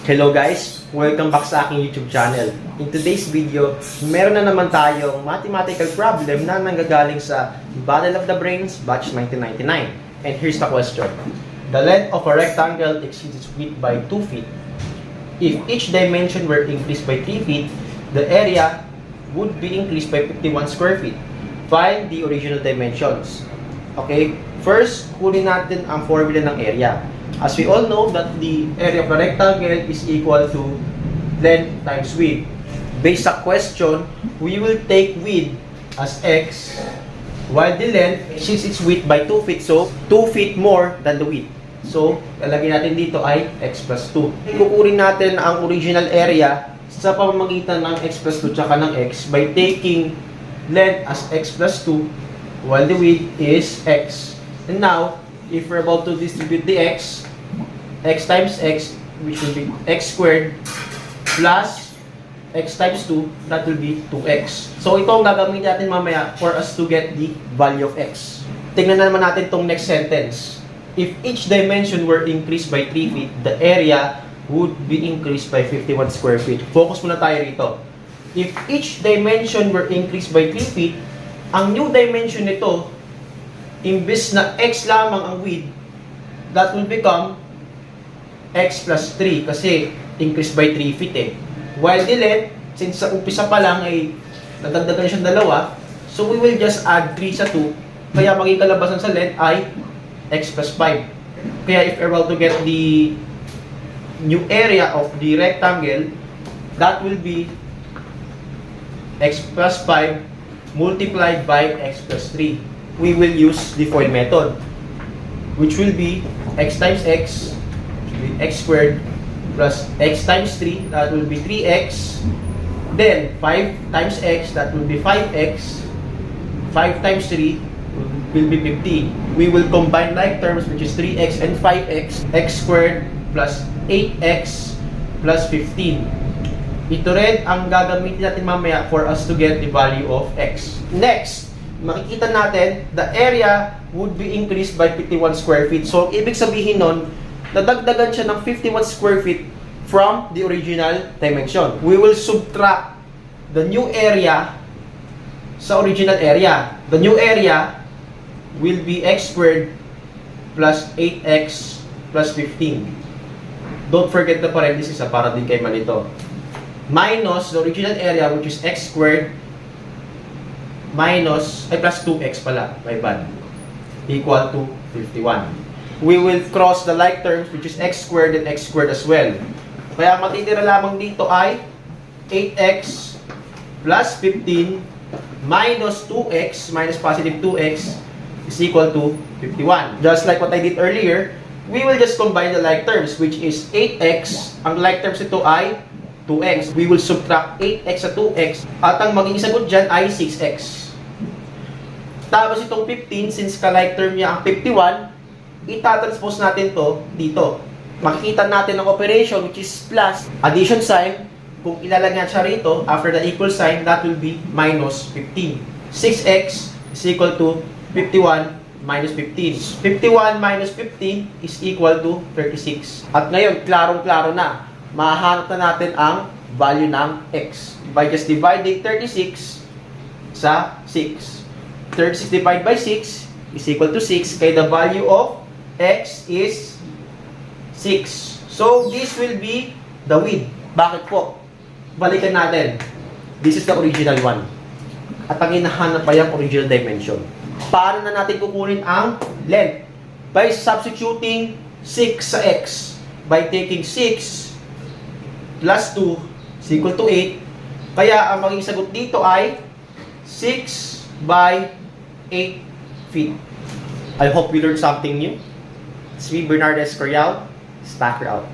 Hello guys! Welcome back sa aking YouTube channel. In today's video, meron na naman tayong mathematical problem na nanggagaling sa Battle of the Brains Batch 1999. And here's the question. The length of a rectangle exceeds its width by 2 feet. If each dimension were increased by 3 feet, the area would be increased by 51 square feet. Find the original dimensions. Okay, first, kunin natin ang formula ng area. As we all know that the area of a rectangle is equal to length times width. Based sa question, we will take width as x, while the length exceeds its width by 2 feet. So, 2 feet more than the width. So, lalagyan natin dito ay x plus 2. Kukunin natin ang original area sa pamamagitan ng x plus 2 tsaka ng x by taking length as x plus 2 while the width is x. And now, if we're about to distribute the x times x, which will be x squared plus x times 2, that will be 2x. So, ito ang gagamitin natin mamaya for us to get the value of x. Tingnan na naman natin itong next sentence. If each dimension were increased by 3 feet, the area would be increased by 51 square feet. Focus muna tayo rito. If each dimension were increased by 3 feet, ang new dimension nito, imbes na x lamang ang width, that will become x plus 3 kasi increased by 3 feet eh. While the length, since sa umpisa pa lang ay nadagdagan siyang dalawa, so we will just add 3 sa 2, kaya maging kalabasan sa length ay x plus 5. Kaya if we're about to get the new area of the rectangle, that will be x plus 5 multiplied by x plus 3. We will use the FOIL method, which will be x times x, x squared plus x times 3, that will be 3x. Then 5 times x, that will be 5x. 5 times 3 will be 15. We will combine like terms, which is 3x and 5x. X squared plus 8x plus 15. Ito rin ang gagamitin natin mamaya for us to get the value of x. Next, makikita natin the area would be increased by 51 square feet. So, ibig sabihin nun, nadagdagan siya ng 51 square feet from the original dimension. We will subtract the new area sa original area. The new area will be x squared plus 8x plus 15. Don't forget the parentheses para din kayo malito. Minus the original area, which is x squared minus, plus 2x pala, my bad, equal to 51. We will cross the like terms, which is x squared and x squared as well. Kaya matitira lamang dito ay 8x plus 15 minus 2x minus positive 2x is equal to 51. Just like what I did earlier, we will just combine the like terms, which is 8x. Ang like terms ito ay 2x. We will subtract 8x sa 2x at ang magiging sagot dyan ay 6x. Tapos itong 15, since ka-like term niya ang 51, itatranspose natin to dito. Makikita natin ang operation, which is plus, addition sign. Kung ilalagyan siya rito, after the equal sign, that will be minus 15. 6x is equal to 51 minus 15. 51 minus 15 is equal to 36. At ngayon, klarong-klaro na. Mahahanap na natin ang value ng x by just dividing 36 sa 6. 36 divided by 6 is equal to 6. Kaya the value of x is 6. So, this will be the width. Bakit po? Balikan natin. This is the original one. At ang hinahanap pa yung original dimension. Paano na natin kukunin ang length? By substituting 6 sa x. By taking 6 plus 2 is equal to 8. Kaya ang maging sagot dito ay 6 by 8 feet. I hope you learned something new. It's me, Bernard Escorial. Stacker out.